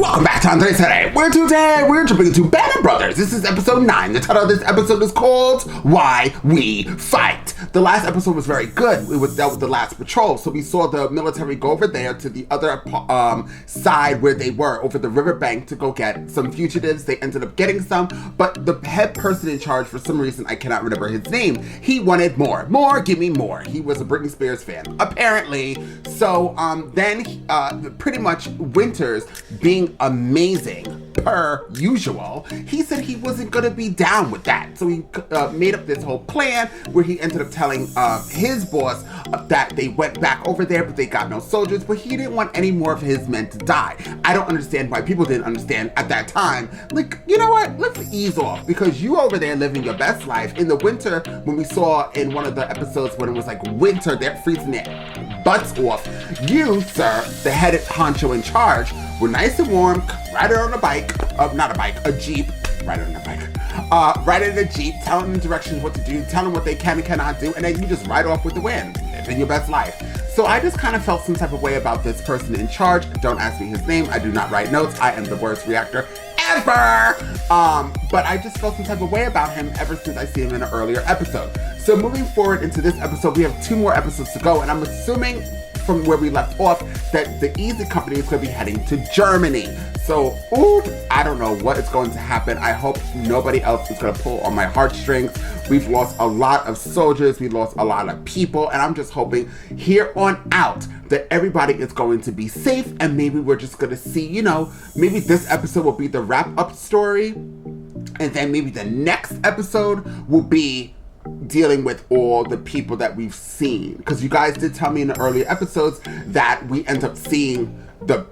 Welcome back to Andre Today. We're jumping into Band Brothers. This is episode 9. The title of this episode is called Why We Fight. The last episode was very good. It was dealt with the last patrol. So we saw the military go over there to the other side where they were, over the riverbank, to go get some fugitives. They ended up getting some, but the head person in charge, for some reason, I cannot remember his name, he wanted more. More, give me more. He was a Britney Spears fan, apparently. So then pretty much Winters, being amazing per usual, he said he wasn't gonna be down with that. So he made up this whole plan where he ended up telling his boss that they went back over there, but they got no soldiers, but he didn't want any more of his men to die. I don't understand why people didn't understand at that time. Like, you know what? Let's ease off, because you over there living your best life. In the winter, when we saw in one of the episodes when it was like winter, they're freezing their butts off. You, sir, the head honcho in charge, were nice and warm, riding on a bike, not a bike, a Jeep, riding on a bike, riding in a Jeep, telling them directions what to do, telling them what they can and cannot do, and then you just ride off with the wind, living your best life. So I just kind of felt some type of way about this person in charge. Don't ask me his name, I do not write notes, I am the worst reactor ever! But I just felt some type of way about him ever since I see him in an earlier episode. So moving forward into this episode, we have 2 more episodes to go, and I'm assuming from where we left off that the Easy Company is going to be heading to Germany. So, I don't know what is going to happen. I hope nobody else is going to pull on my heartstrings. We've lost a lot of soldiers, we lost a lot of people, and I'm just hoping here on out that everybody is going to be safe, and maybe we're just going to see, you know, maybe this episode will be the wrap-up story, and then maybe the next episode will be dealing with all the people that we've seen, because you guys did tell me in the earlier episodes that we end up seeing the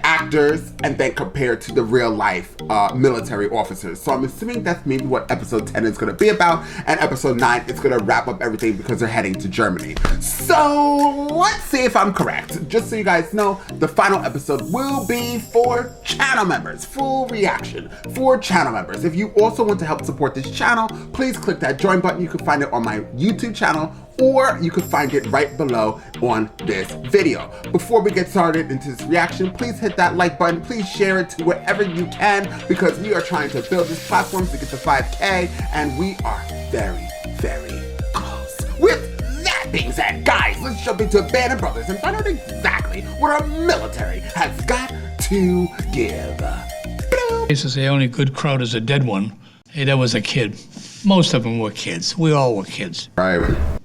actors and then compared to the real life military officers. So I'm assuming that's maybe what episode 10 is going to be about, and episode 9 is going to wrap up everything because they're heading to Germany. So let's see if I'm correct. Just so you guys know, the final episode will be for channel members, full reaction for channel members. If you also want to help support this channel, please click that join button. You can find it on my YouTube channel, or you can find it right below on this video. Before we get started into this reaction, please hit that like button. Please share it to wherever you can, because we are trying to build this platform to get to 5K, and we are very, very close. With that being said, guys, let's jump into Band Brothers and find out exactly what our military has got to give. They used to say only good crowd is a dead one. Hey, that was a kid. Most of them were kids. We all were kids. Right.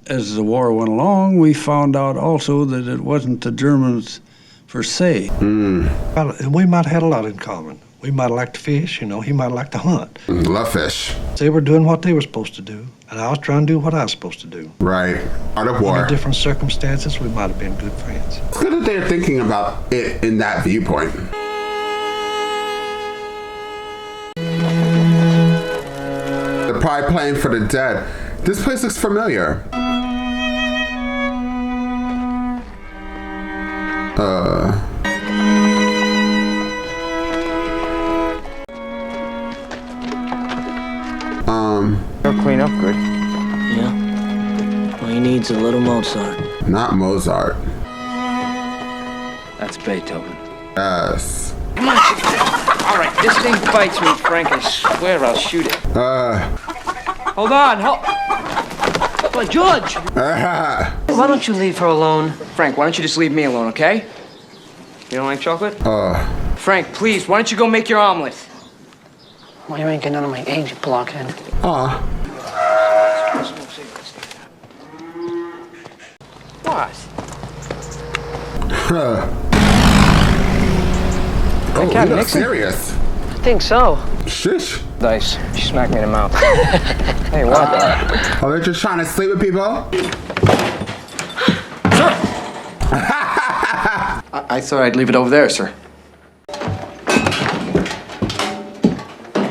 As the war went along, we found out also that it wasn't the Germans per se. Well, we might have had a lot in common. We might have liked to fish, you know, he might have liked to hunt. Love fish. They were doing what they were supposed to do, and I was trying to do what I was supposed to do. Right. Art of war. Under different circumstances, we might have been good friends. It's good that they're thinking about it in that viewpoint. They're probably playing for the dead. This place looks familiar. He'll clean up good. Yeah. All he needs is a little Mozart. Not Mozart. That's Beethoven. Yes. Come on. All right, this thing bites me, Frank. I swear I'll shoot it. Hold on. Well, George. Why don't you leave her alone? Frank, why don't you just leave me alone, okay? You don't like chocolate? Frank, please, why don't you go make your omelet? Well, you ain't getting none of my eggs, you blockhead. What? Oh, Cat you look Nixon? serious. I think so. Shish. Dice. She smacked me in the mouth. Hey, what? Oh, they're just trying to sleep with people? Sir! I thought I'd leave it over there, sir.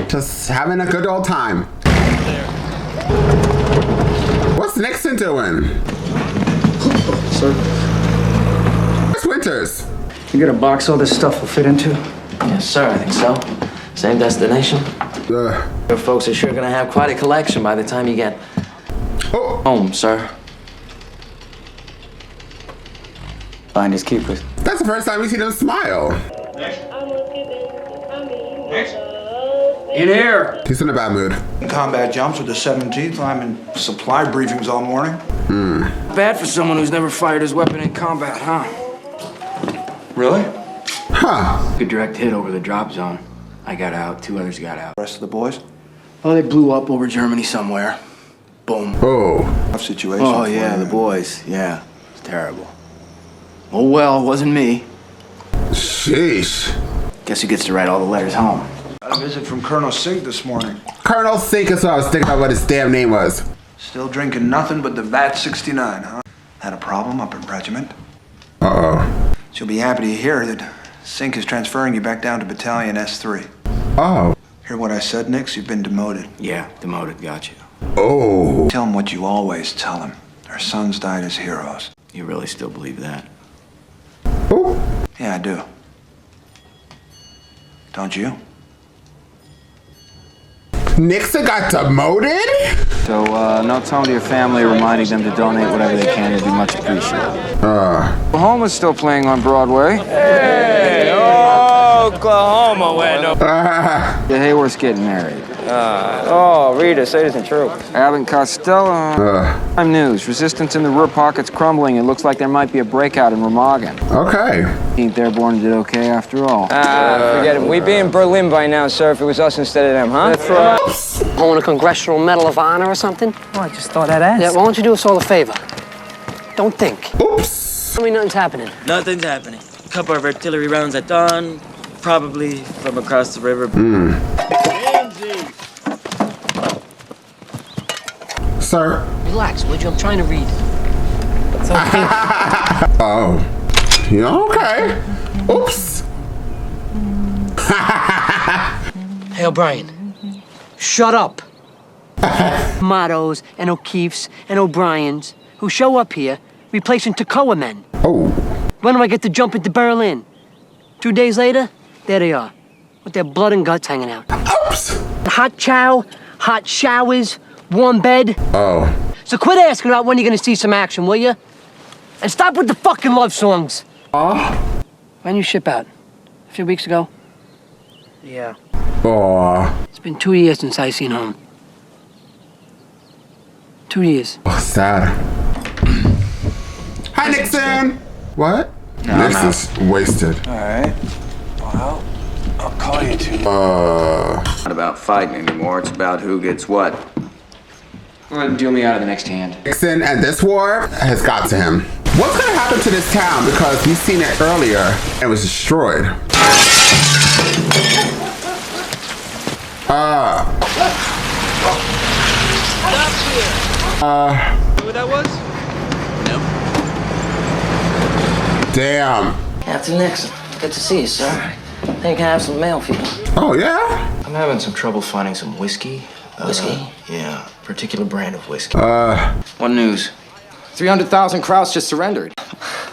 Just having a good old time. What's Nixon doing? Sir? Where's Winters? You got a box all this stuff will fit into? Yes, sir, I think so. Same destination. Your folks are sure gonna have quite a collection by the time you get home, sir. Finders keepers. That's the first time we see them smile. In here. He's in a bad mood. Combat jumps with the 17th. I'm in supply briefings all morning. Bad for someone who's never fired his weapon in combat, huh? Really? Huh. Good direct hit over the drop zone. I got out. 2 others got out. The rest of the boys? Oh, they blew up over Germany somewhere. Boom. Oh. Tough situation. Oh, for yeah, you. the boys. Yeah, it's terrible. Oh, well, it wasn't me. Sheesh. Guess who gets to write all the letters home? Got a visit from Colonel Sink this morning. Colonel Sink is what I was thinking about what his damn name was. Still drinking nothing but the VAT 69, huh? Had a problem up at regiment. Uh-oh. She'll be happy to hear that Sink is transferring you back down to Battalion S3. Oh. Hear what I said, Nix? You've been demoted. Yeah, demoted. Got you. Oh. Tell him what you always tell him. Our sons died as heroes. You really still believe that? Oh. Yeah, I do. Don't you? Nixon got demoted? So, note home to your family, reminding them to donate whatever they can. It'd be much appreciated. Oklahoma's still playing on Broadway. Hey, Oklahoma, where no. The Hayworth's getting married. Oh, Rita, say this isn't true. Abbott and Costello. Prime news. Resistance in the Ruhr pocket's crumbling. It looks like there might be a breakout in Remagen. Okay. 18th Airborne did okay after all. Forget it. We'd be in Berlin by now, sir, if it was us instead of them, huh? That's right. Own a Congressional Medal of Honor or something? Oh, I just thought I'd ask. Yeah, why don't you do us all a favor? Don't think. Oops. Tell me nothing's happening. Nothing's happening. A couple of artillery rounds at dawn, probably from across the river. Sir. Relax, would you? I'm trying to read. It's okay. Oh. Yeah, okay. Oops. Hey, O'Brien. Shut up. Mottos and O'Keefe's and O'Briens who show up here replacing Toccoa men. Oh. When do I get to jump into Berlin? 2 days later, there they are, with their blood and guts hanging out. Oops. Hot chow, hot showers, warm bed. Oh. So quit asking about when you're gonna see some action, will you? And stop with the fucking love songs. When you ship out? A few weeks ago? Yeah. Oh. It's been 2 years since I seen home. 2 years. Oh, sad. Hi, Nixon. What? Nixon's wasted. All right. Well, I'll call you two. Not about fighting anymore. It's about who gets what. Go ahead and deal me out of the next hand. Nixon and this war has got to him. What's gonna happen to this town? Because we've seen it earlier and it was destroyed. Who that was? Damn. Captain Nixon, good to see you, sir. I think I have some mail for you. Oh, yeah? I'm having some trouble finding some whiskey. Whiskey? Yeah, particular brand of whiskey. What news? 300,000 Krauts just surrendered.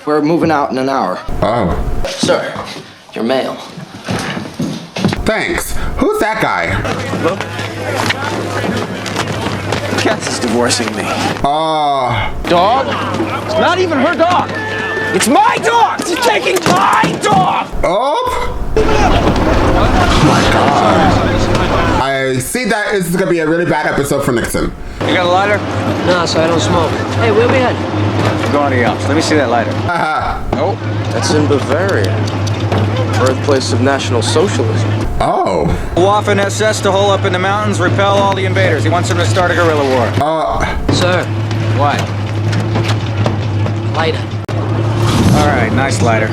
We're moving out in an hour. Oh. Sir, your mail. Thanks. Who's that guy? Katz is divorcing me. Dog? It's not even her dog. It's my dog! She's taking my dog! Oh my God. I see that this is gonna be a really bad episode for Nixon. You got a lighter? No, so I don't smoke. Hey, where we headed? Go to the Alps. Let me see that lighter. Oh, that's in Bavaria. Birthplace of National Socialism. Oh. Waffen SS to hole up in the mountains, repel all the invaders. He wants them to start a guerrilla war. Sir, What? lighter. All right, nice lighter.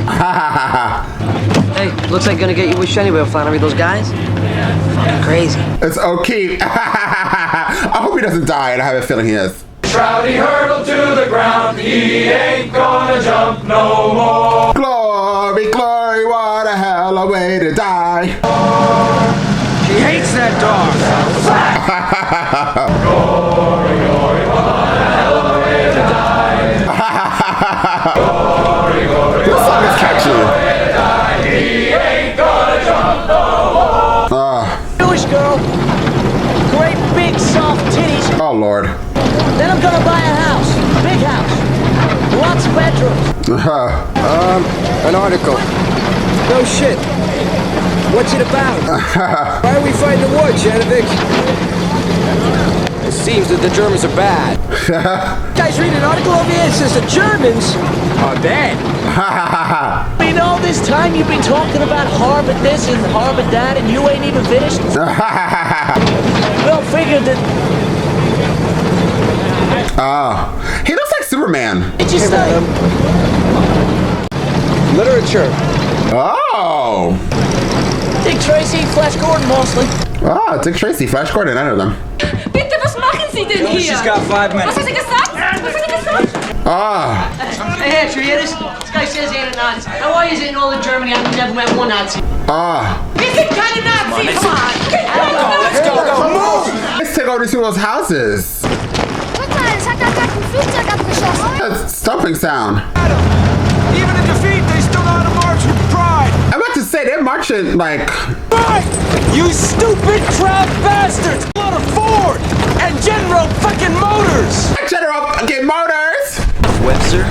Hey, looks like gonna get you wish anyway, Flannery. Those guys? Fucking crazy. It's O'Keefe. I hope he doesn't die, and I have a feeling he is. Shroudy hurdle to the ground. He ain't gonna jump no more. Glory, glory, what a hell of a way to die. He hates that dog. Glory, glory, what a hell of a way to die. Glory, glory, This song is catchy. he ain't gonna jump no more. Jewish girl. Great big soft titties. Oh, Lord. Then I'm gonna buy a house. A big house. Lots of bedrooms. An article. No shit. What's it about? Why are we fighting the war, Chenovic? It seems that the Germans are bad. Guys, read an article over here that says the Germans are bad. In all this time you've been talking about harbour this and harbour that, and you ain't even finished? Well, figured that... He looks like Superman. Did you say? Literature. Oh. Dick Tracy, Flash Gordon mostly. Ah, Dick Tracy, Flash Gordon, I know them. Bitte, was machen Sie denn hier? She's got 5 minutes. Was hat sie gesagt? Was hat sie gesagt? Hey, Hatcher, you hear this? This guy says he ain't a Nazi. How are you in all of Germany? I've never met one Nazi. Wir sind keine Nazis! Come on! Let's go, move! Let's take over these people's houses. Es hat gerade ein Flugzeug abgeschossen. That's stomping sound. Even in defeat, they still know how to march with pride. I'm about to say, they're marching like... Right! You stupid proud bastards! A lot of Ford and General fucking Motors! General fucking Motors! Webster?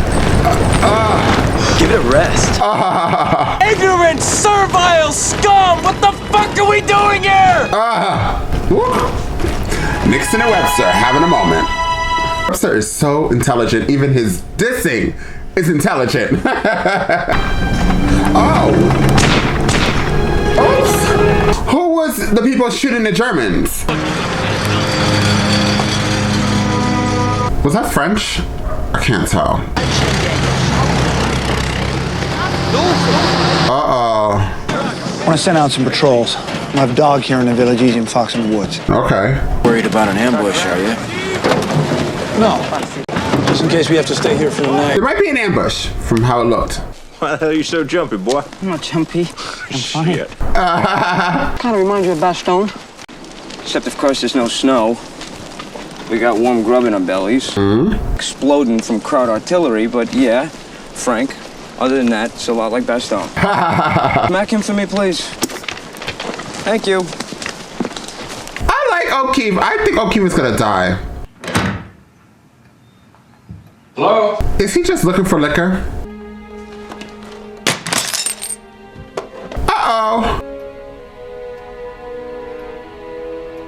Give it a rest. Ignorant, servile scum! What the fuck are we doing here? Nixon and Webster having a moment. Webster is so intelligent, even his dissing is intelligent. Oops. Who was the people shooting the Germans? Was that French? I can't tell. Uh-oh. I want to send out some patrols. I have a dog here in the village eating fox in the woods. Okay. Worried about an ambush, are you? No. Just in case we have to stay here for the night. There might be an ambush from how it looked. Why the hell are you so jumpy, boy? I'm not jumpy. I'm fine. Shit. Kind of reminds you of Bastogne. Except, of course, there's no snow. We got warm grub in our bellies. Exploding from crowd artillery, but yeah, Frank. Other than that, it's a lot like Bastogne. Smack him for me, please. Thank you. I like O'Keefe. I think O'Keefe is gonna die. Hello? Is he just looking for liquor? Uh-oh.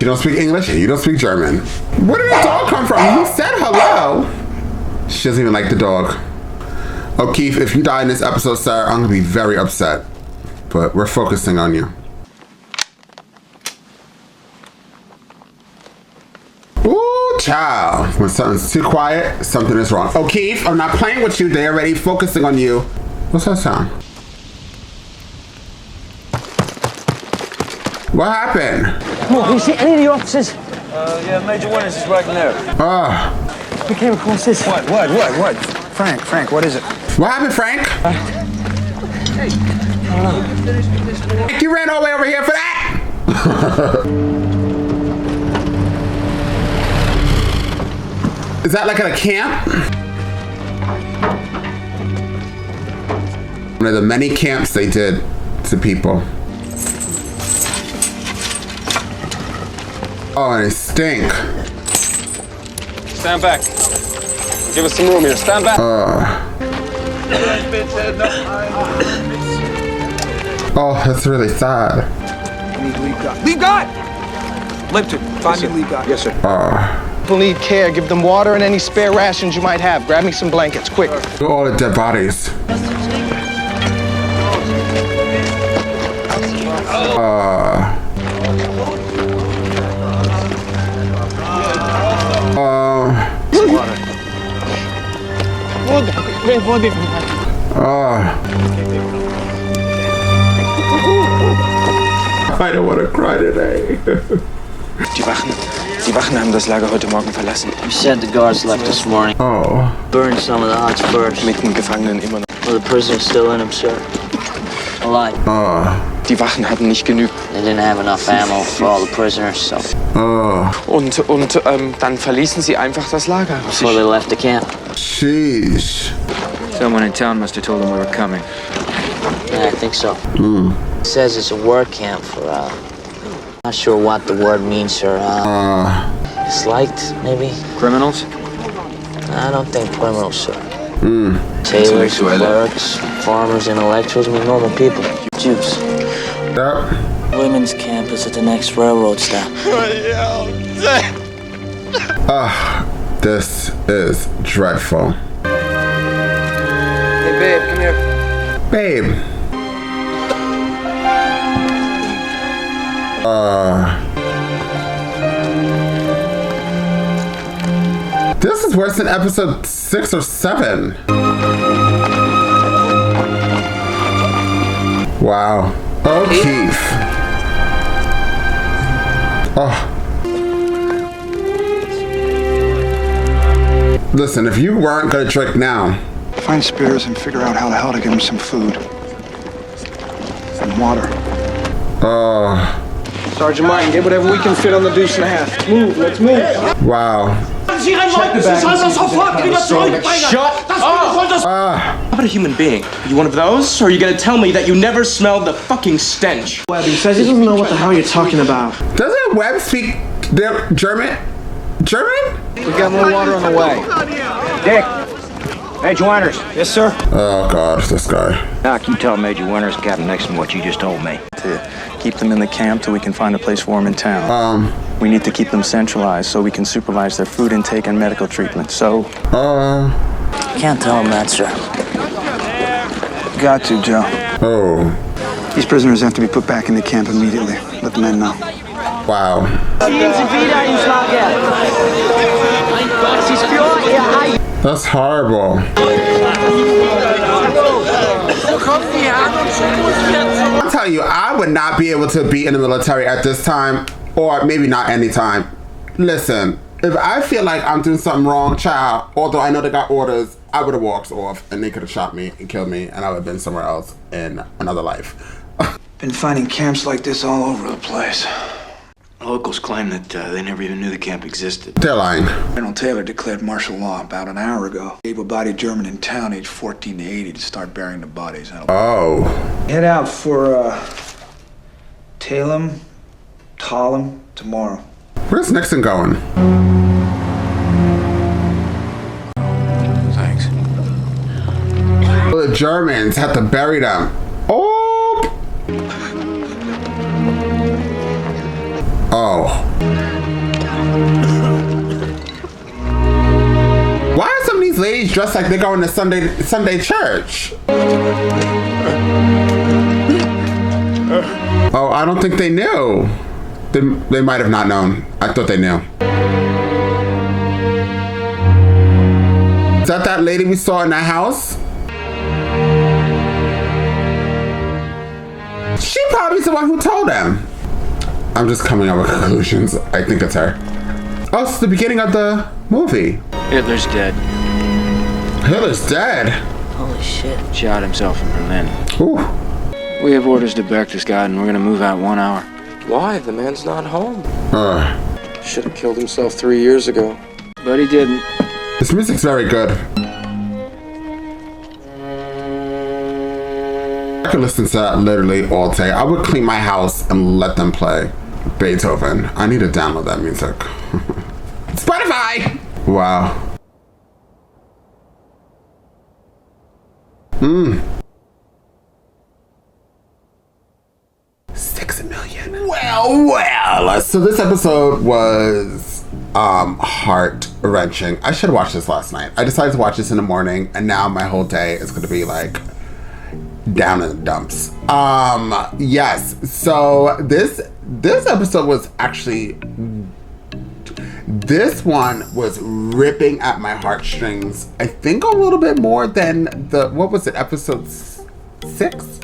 You don't speak English? You don't speak German. Where did the dog come from? He said hello. She doesn't even like the dog. O'Keefe, if you die in this episode, sir, I'm gonna be very upset. But we're focusing on you. Ooh, child. When something's too quiet, something is wrong. O'Keefe, I'm not playing with you. They're already focusing on you. What's that sound? What happened? Oh, you see any of the officers? Yeah, Major Winners is right there. We came across this. What? Frank, what is it? What happened, Frank? Frank, you ran all the way over here for that? Is that like at a camp? One of the many camps they did to people. Oh, and they stink. Stand back. Give us some room here. Stand back. Oh, that's really sad. Leave guard! Lipton, find me leave guard. Yes, sir. People need care. Give them water and any spare rations you might have. Grab me some blankets, quick. Look at all the dead bodies. I don't want to cry today. Die Wachen haben das Lager heute Morgen verlassen. You said the guards left this morning. Oh. Burned some of the huts first. Mit den Gefangenen immer noch. Well, the prisoner's still in them, sir. Alive. Die Wachen hatten nicht genug. They didn't have enough ammo for all the prisoners, so. Und dann verließen sie einfach das Lager. Before they left the camp. Sheesh. Someone in town must have told them we were coming. Yeah, I think so. It says it's a work camp for, not sure what the word means, sir. Disliked, maybe? Criminals? I don't think criminals, sir. Tailors, clerks, farmers, intellectuals, I mean, normal people. Jews. Yep. Women's camp is at the next railroad stop. This is dreadful. Hey, babe, come here. Babe. This is worse than episode 6 or 7. Wow. O'Keefe. Oh. Listen, if you weren't gonna drink now. Find Spears and figure out how the hell to get him some food. And water. Sergeant Martin, get whatever we can fit on the deuce and a half. Let's move, let's move. Wow. Shut up! How about a human being? Are you one of those? Or are you gonna tell me that you never smelled the fucking stench? Webb, he says he doesn't know what the hell you're talking about. Doesn't Webb speak German? German? We got more water on the way. Dick. Major Winters. Yes, sir. Oh gosh, this guy. Doc, you tell Major Winters, Captain Nixon, what you just told me. To keep them in the camp till we can find a place for them in town. We need to keep them centralized so we can supervise their food intake and medical treatment. So. Can't tell him that, sir. Got to, Joe. Oh. These prisoners have to be put back in the camp immediately. Let the men know. Wow. That's horrible. I'll tell you, I would not be able to be in the military at this time, or maybe not any time. Listen, if I feel like I'm doing something wrong, child, although I know they got orders, I would have walked off and they could have shot me and killed me and I would have been somewhere else in another life. Been finding camps like this all over the place. Locals claim that they never even knew the camp existed. They're lying. General Taylor declared martial law about an hour ago. Able-bodied German in town, aged 14 to 80, to start burying the bodies. Oh. Head out for Talem tomorrow. Where's Nixon going? Thanks. The Germans had to bury them. Oh. Why are some of these ladies dressed like they're going to Sunday church? Oh, I don't think they knew. They might have not known. I thought they knew. Is that lady we saw in that house? She probably is the one who told them. I'm just coming up with conclusions. I think it's her. Oh, it's the beginning of the movie. Hitler's dead. Hitler's dead? Holy shit. Shot himself in Berlin. We have orders to back this guy, and we're gonna move out 1 hour. Why? The man's not home. Should have killed himself 3 years ago. But he didn't. This music's very good. I could listen to that literally all day. I would clean my house and let them play Beethoven. I need to download that music. Spotify! Wow. 6 million. Well. So this episode was heart-wrenching. I should have watched this last night. I decided to watch this in the morning, and now my whole day is gonna be like down in the dumps. Yes. So this episode was actually, this one was ripping at my heartstrings. I think a little bit more than what was it, episode 6?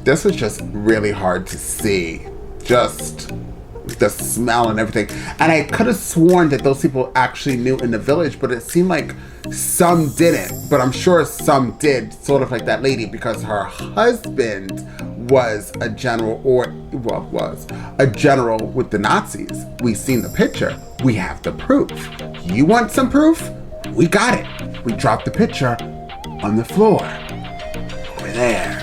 This was just really hard to see. Just the smell and everything. And I could have sworn that those people actually knew in the village, but it seemed like some didn't. But I'm sure some did, sort of like that lady, because her husband was a general, was a general with the Nazis. We've seen the picture. We have the proof. You want some proof? We got it. We dropped the picture on the floor. Over there.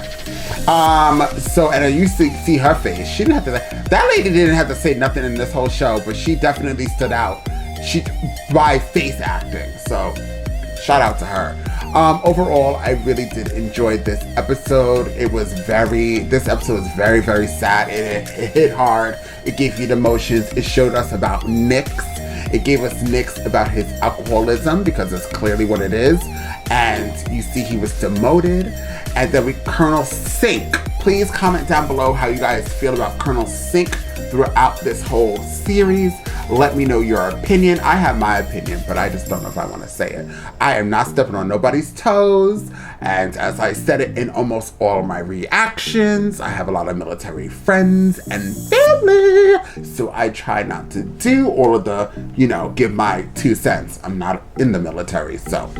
So, and I used to see her face. She didn't have to, that lady didn't have to say nothing in this whole show, but she definitely stood out by face acting. So, shout out to her. Overall, I really did enjoy this episode. This episode was very, very sad. It hit hard. It gave you the emotions. It showed us about Nix. It gave us Nix about his alcoholism, because it's clearly what it is. And you see he was demoted. And then Colonel Sink. Please comment down below how you guys feel about Colonel Sink throughout this whole series. Let me know your opinion. I have my opinion, but I just don't know if I want to say it. I am not stepping on nobody's toes. And as I said it in almost all of my reactions, I have a lot of military friends and family. So I try not to do all of the, give my 2 cents. I'm not in the military, so.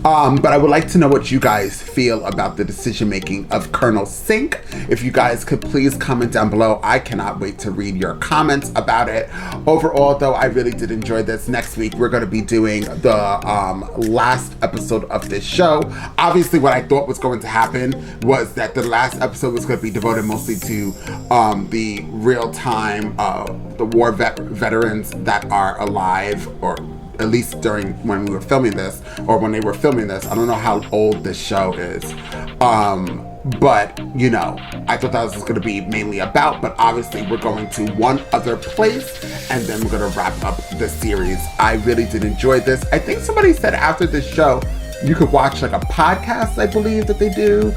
But I would like to know what you guys feel about the decision making of Colonel Sink. If you guys could please comment down below. I cannot wait to read your comments about it. Overall, though, I really did enjoy this. Next week, we're going to be doing the last episode of this show. Obviously, what I thought was going to happen was that the last episode was going to be devoted mostly to the real time, the war veterans that are alive, or at least during when we were filming this, or when they were filming this. I don't know how old this show is. But, I thought that was going to be mainly about, but obviously we're going to one other place, and then we're going to wrap up the series. I really did enjoy this. I think somebody said after this show, you could watch like a podcast, I believe, that they do,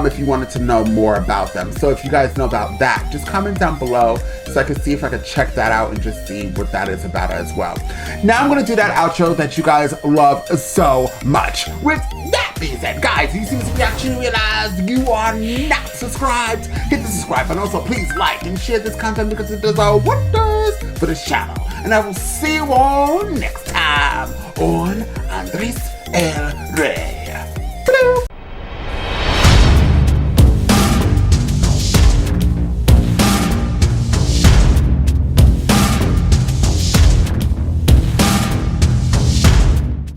if you wanted to know more about them. So if you guys know about that, just comment down below so I can see if I can check that out and just see what that is about as well. Now I'm going to do that outro that you guys love so much. With that being said, guys, you see this reaction, you realize you are not subscribed. Hit the subscribe button. Also, please like and share this content because it does wonders for the channel. And I will see you all next time on Andres El